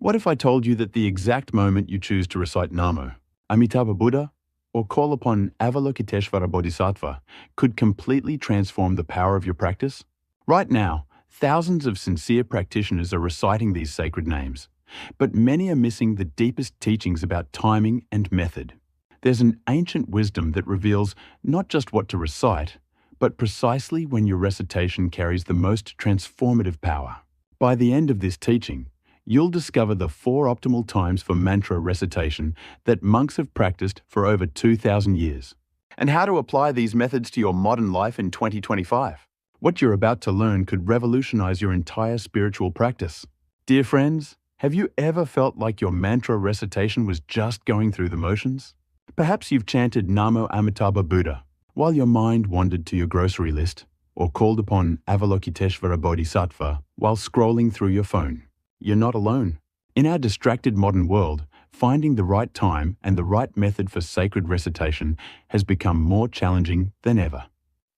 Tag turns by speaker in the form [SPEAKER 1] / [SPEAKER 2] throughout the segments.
[SPEAKER 1] What if I told you that the exact moment you choose to recite Namo Amitabha Buddha or call upon Avalokiteshvara Bodhisattva could completely transform the power of your practice? Right now, thousands of sincere practitioners are reciting these sacred names, but many are missing the deepest teachings about timing and method. There's an ancient wisdom that reveals not just what to recite, but precisely when your recitation carries the most transformative power. By the end of this teaching, you'll discover the 4 optimal times for mantra recitation that monks have practiced for over 2,000 years, and how to apply these methods to your modern life in 2025. What you're about to learn could revolutionize your entire spiritual practice. Dear friends, have you ever felt like your mantra recitation was just going through the motions? Perhaps you've chanted Namo Amitabha Buddha while your mind wandered to your grocery list, or called upon Avalokiteshvara Bodhisattva while scrolling through your phone. You're not alone. In our distracted modern world, finding the right time and the right method for sacred recitation has become more challenging than ever.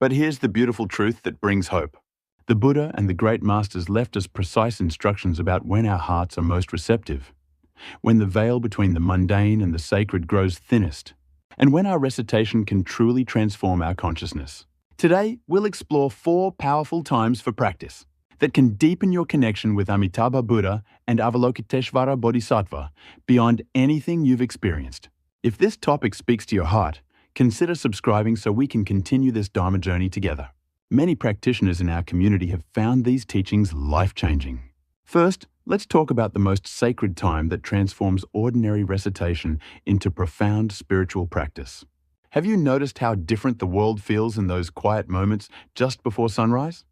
[SPEAKER 1] But here's the beautiful truth that brings hope. The Buddha and the great masters left us precise instructions about when our hearts are most receptive, when the veil between the mundane and the sacred grows thinnest, and when our recitation can truly transform our consciousness. Today, we'll explore 4 powerful times for practice that can deepen your connection with Amitabha Buddha and Avalokiteshvara Bodhisattva beyond anything you've experienced. If this topic speaks to your heart, consider subscribing so we can continue this Dharma journey together. Many practitioners in our community have found these teachings life-changing. First, let's talk about the most sacred time that transforms ordinary recitation into profound spiritual practice. Have you noticed how different the world feels in those quiet moments just before sunrise?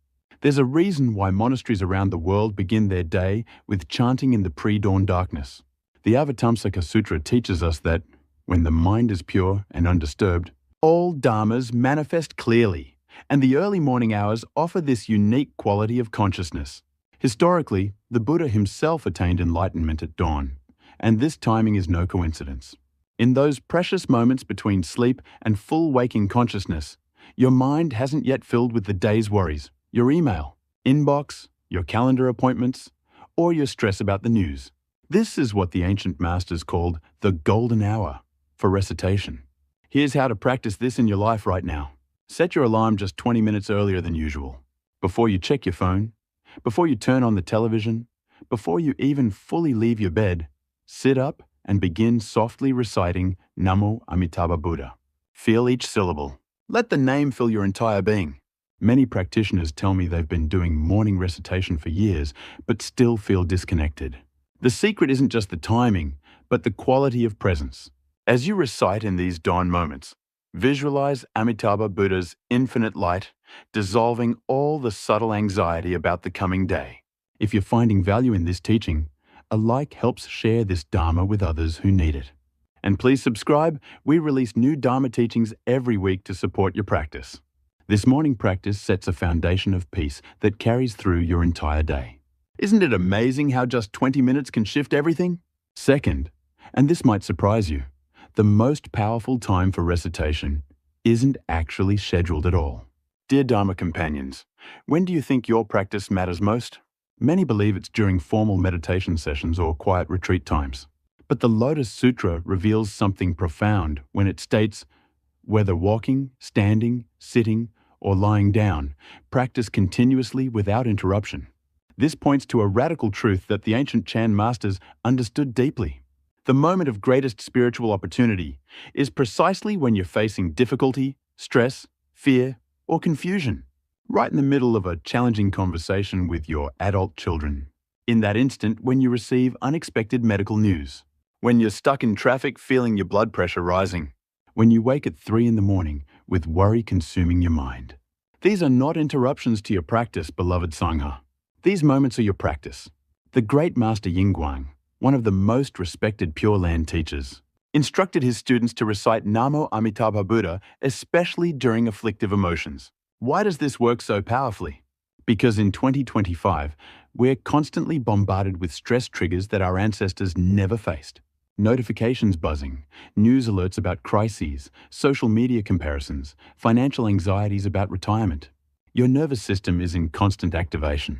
[SPEAKER 1] There's a reason why monasteries around the world begin their day with chanting in the pre-dawn darkness. The Avatamsaka Sutra teaches us that, when the mind is pure and undisturbed, all dharmas manifest clearly, and the early morning hours offer this unique quality of consciousness. Historically, the Buddha himself attained enlightenment at dawn, and this timing is no coincidence. In those precious moments between sleep and full waking consciousness, your mind hasn't yet filled with the day's worries, your email, inbox, your calendar appointments, or your stress about the news. This is what the ancient masters called the golden hour for recitation. Here's how to practice this in your life right now. Set your alarm just 20 minutes earlier than usual. Before you check your phone, before you turn on the television, before you even fully leave your bed, sit up and begin softly reciting Namo Amitabha Buddha. Feel each syllable. Let the name fill your entire being. Many practitioners tell me they've been doing morning recitation for years, but still feel disconnected. The secret isn't just the timing, but the quality of presence. As you recite in these dawn moments, visualize Amitabha Buddha's infinite light, dissolving all the subtle anxiety about the coming day. If you're finding value in this teaching, a like helps share this Dharma with others who need it. And please subscribe. We release new Dharma teachings every week to support your practice. This morning practice sets a foundation of peace that carries through your entire day. Isn't it amazing how just 20 minutes can shift everything? Second, and this might surprise you, the most powerful time for recitation isn't actually scheduled at all. Dear Dharma companions, when do you think your practice matters most? Many believe it's during formal meditation sessions or quiet retreat times. But the Lotus Sutra reveals something profound when it states, whether walking, standing, sitting, or lying down, practice continuously without interruption. This points to a radical truth that the ancient Chan masters understood deeply. The moment of greatest spiritual opportunity is precisely when you're facing difficulty, stress, fear, or confusion. Right in the middle of a challenging conversation with your adult children. In that instant when you receive unexpected medical news. When you're stuck in traffic feeling your blood pressure rising. When you wake at 3 in the morning with worry consuming your mind. These are not interruptions to your practice, beloved Sangha. These moments are your practice. The great Master Yingguang, one of the most respected Pure Land teachers, instructed his students to recite Namo Amitabha Buddha, especially during afflictive emotions. Why does this work so powerfully? Because in 2025, we're constantly bombarded with stress triggers that our ancestors never faced. Notifications buzzing, news alerts about crises, social media comparisons, financial anxieties about retirement. Your nervous system is in constant activation.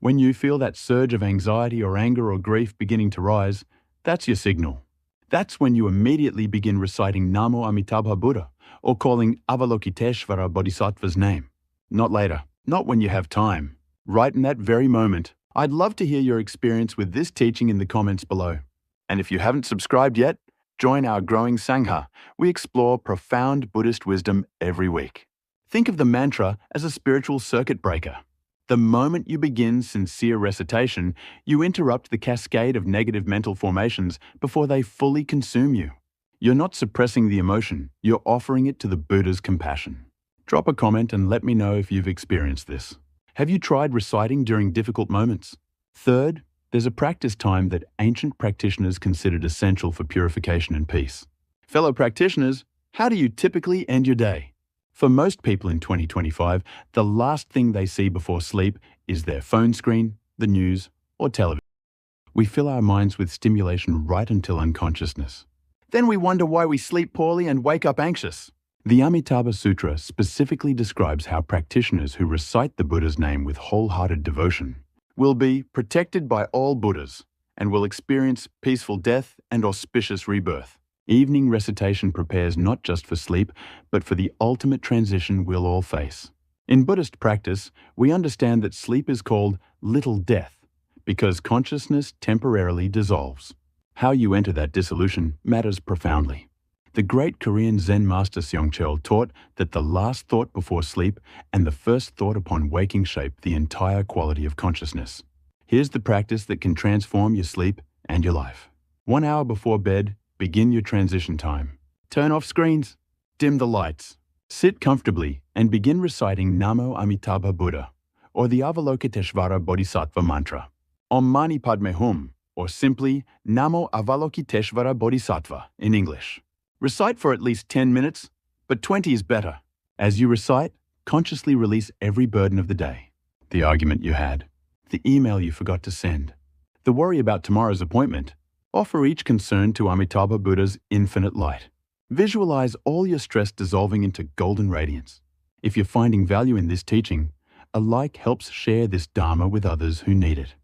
[SPEAKER 1] When you feel that surge of anxiety or anger or grief beginning to rise, that's your signal. That's when you immediately begin reciting Namo Amitabha Buddha or calling Avalokiteshvara Bodhisattva's name. Not later, not when you have time. Right in that very moment. I'd love to hear your experience with this teaching in the comments below. And if you haven't subscribed yet, join our growing Sangha. We explore profound Buddhist wisdom every week. Think of the mantra as a spiritual circuit breaker. The moment you begin sincere recitation, you interrupt the cascade of negative mental formations before they fully consume you. You're not suppressing the emotion, you're offering it to the Buddha's compassion. Drop a comment and let me know if you've experienced this. Have you tried reciting during difficult moments? Third, there's a practice time that ancient practitioners considered essential for purification and peace. Fellow practitioners, how do you typically end your day? For most people in 2025, the last thing they see before sleep is their phone screen, the news, or television. We fill our minds with stimulation right until unconsciousness. Then we wonder why we sleep poorly and wake up anxious. The Amitabha Sutra specifically describes how practitioners who recite the Buddha's name with wholehearted devotion will be protected by all Buddhas and will experience peaceful death and auspicious rebirth. Evening recitation prepares not just for sleep, but for the ultimate transition we'll all face. In Buddhist practice, we understand that sleep is called little death because consciousness temporarily dissolves. How you enter that dissolution matters profoundly. The great Korean Zen master Seongcheol taught that the last thought before sleep and the first thought upon waking shape the entire quality of consciousness. Here's the practice that can transform your sleep and your life. 1 hour before bed, begin your transition time. Turn off screens, dim the lights, sit comfortably and begin reciting Namo Amitabha Buddha or the Avalokiteshvara Bodhisattva mantra. Om Mani Padme Hum, or simply Namo Avalokiteshvara Bodhisattva in English. Recite for at least 10 minutes, but 20 is better. As you recite, consciously release every burden of the day. The argument you had, the email you forgot to send, the worry about tomorrow's appointment. Offer each concern to Amitabha Buddha's infinite light. Visualize all your stress dissolving into golden radiance. If you're finding value in this teaching, a like helps share this Dharma with others who need it.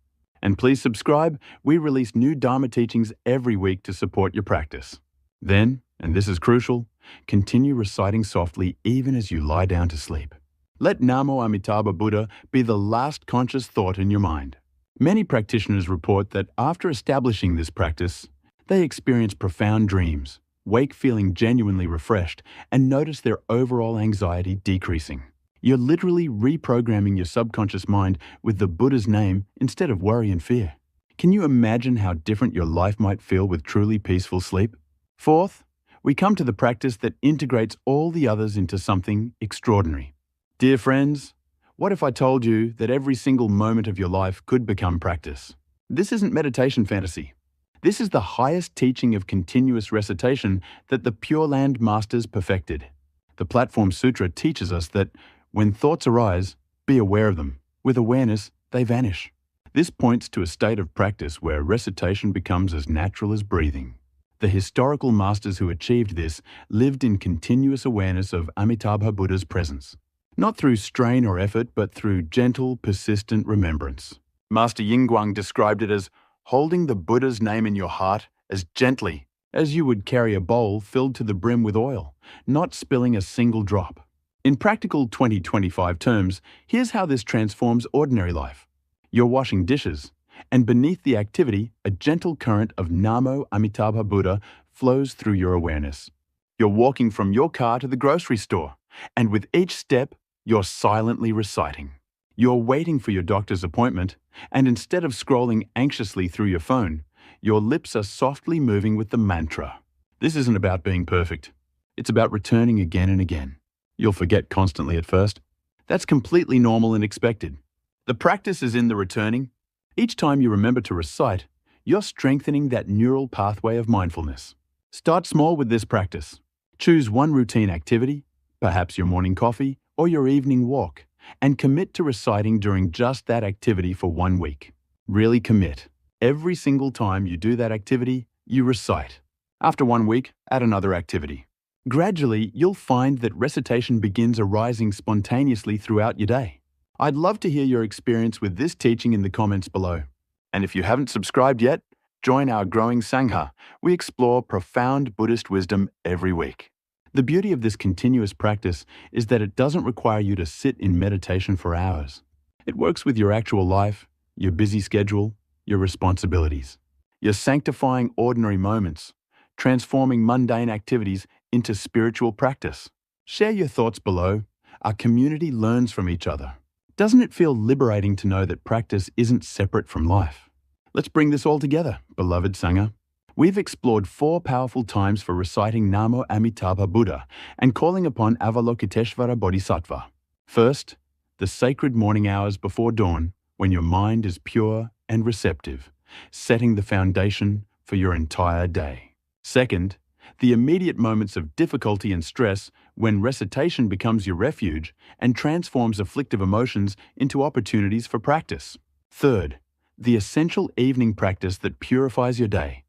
[SPEAKER 1] And please subscribe. We release new Dharma teachings every week to support your practice. Then, and this is crucial, continue reciting softly even as you lie down to sleep. Let Namo Amitabha Buddha be the last conscious thought in your mind. Many practitioners report that after establishing this practice, they experience profound dreams, wake feeling genuinely refreshed, and notice their overall anxiety decreasing. You're literally reprogramming your subconscious mind with the Buddha's name instead of worry and fear. Can you imagine how different your life might feel with truly peaceful sleep? Fourth, we come to the practice that integrates all the others into something extraordinary. Dear friends, what if I told you that every single moment of your life could become practice? This isn't meditation fantasy. This is the highest teaching of continuous recitation that the Pure Land Masters perfected. The Platform Sutra teaches us that when thoughts arise, be aware of them. With awareness, they vanish. This points to a state of practice where recitation becomes as natural as breathing. The historical masters who achieved this lived in continuous awareness of Amitabha Buddha's presence. Not through strain or effort, but through gentle, persistent remembrance. Master Yingguang described it as holding the Buddha's name in your heart as gently as you would carry a bowl filled to the brim with oil, not spilling a single drop. In practical 2025 terms, here's how this transforms ordinary life. You're washing dishes, and beneath the activity, a gentle current of Namo Amitabha Buddha flows through your awareness. You're walking from your car to the grocery store, and with each step, you're silently reciting. You're waiting for your doctor's appointment, and instead of scrolling anxiously through your phone, your lips are softly moving with the mantra. This isn't about being perfect. It's about returning again and again. You'll forget constantly at first. That's completely normal and expected. The practice is in the returning. Each time you remember to recite, you're strengthening that neural pathway of mindfulness. Start small with this practice. Choose one routine activity, perhaps your morning coffee or your evening walk, and commit to reciting during just that activity for 1 week. Really commit. Every single time you do that activity, you recite. After 1 week, add another activity. Gradually, you'll find that recitation begins arising spontaneously throughout your day. I'd love to hear your experience with this teaching in the comments below. And if you haven't subscribed yet, join our growing Sangha. We explore profound Buddhist wisdom every week. The beauty of this continuous practice is that it doesn't require you to sit in meditation for hours. It works with your actual life, your busy schedule, your responsibilities. You're sanctifying ordinary moments, transforming mundane activities into spiritual practice. Share your thoughts below. Our community learns from each other. Doesn't it feel liberating to know that practice isn't separate from life? Let's bring this all together, beloved Sangha. We've explored 4 powerful times for reciting Namo Amitabha Buddha and calling upon Avalokiteshvara Bodhisattva. First, the sacred morning hours before dawn, when your mind is pure and receptive, setting the foundation for your entire day. Second, the immediate moments of difficulty and stress, when recitation becomes your refuge and transforms afflictive emotions into opportunities for practice. Third, the essential evening practice that purifies your day,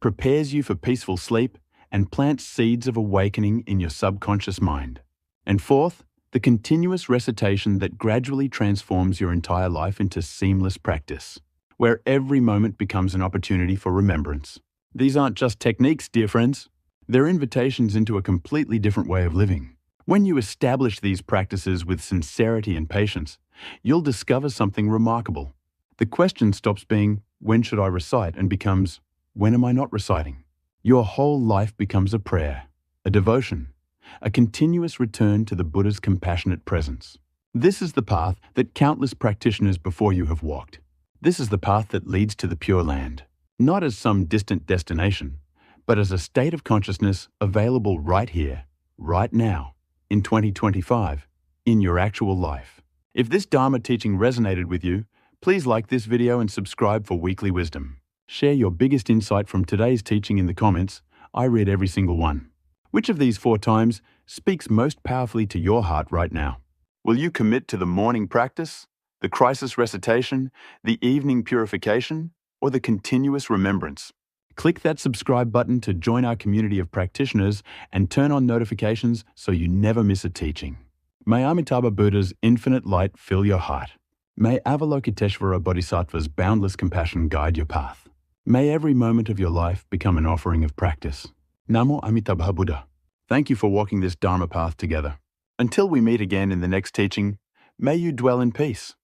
[SPEAKER 1] prepares you for peaceful sleep, and plants seeds of awakening in your subconscious mind. And fourth, the continuous recitation that gradually transforms your entire life into seamless practice, where every moment becomes an opportunity for remembrance. These aren't just techniques, dear friends. They're invitations into a completely different way of living. When you establish these practices with sincerity and patience, you'll discover something remarkable. The question stops being, when should I recite, and becomes, when am I not reciting? Your whole life becomes a prayer, a devotion, a continuous return to the Buddha's compassionate presence. This is the path that countless practitioners before you have walked. This is the path that leads to the Pure Land, not as some distant destination, but as a state of consciousness available right here, right now, in 2025, in your actual life. If this Dharma teaching resonated with you, please like this video and subscribe for weekly wisdom. Share your biggest insight from today's teaching in the comments. I read every single one. Which of these 4 times speaks most powerfully to your heart right now? Will you commit to the morning practice, the crisis recitation, the evening purification, or the continuous remembrance? Click that subscribe button to join our community of practitioners and turn on notifications so you never miss a teaching. May Amitabha Buddha's infinite light fill your heart. May Avalokiteshvara Bodhisattva's boundless compassion guide your path. May every moment of your life become an offering of practice. Namo Amitabha Buddha. Thank you for walking this Dharma path together. Until we meet again in the next teaching, may you dwell in peace.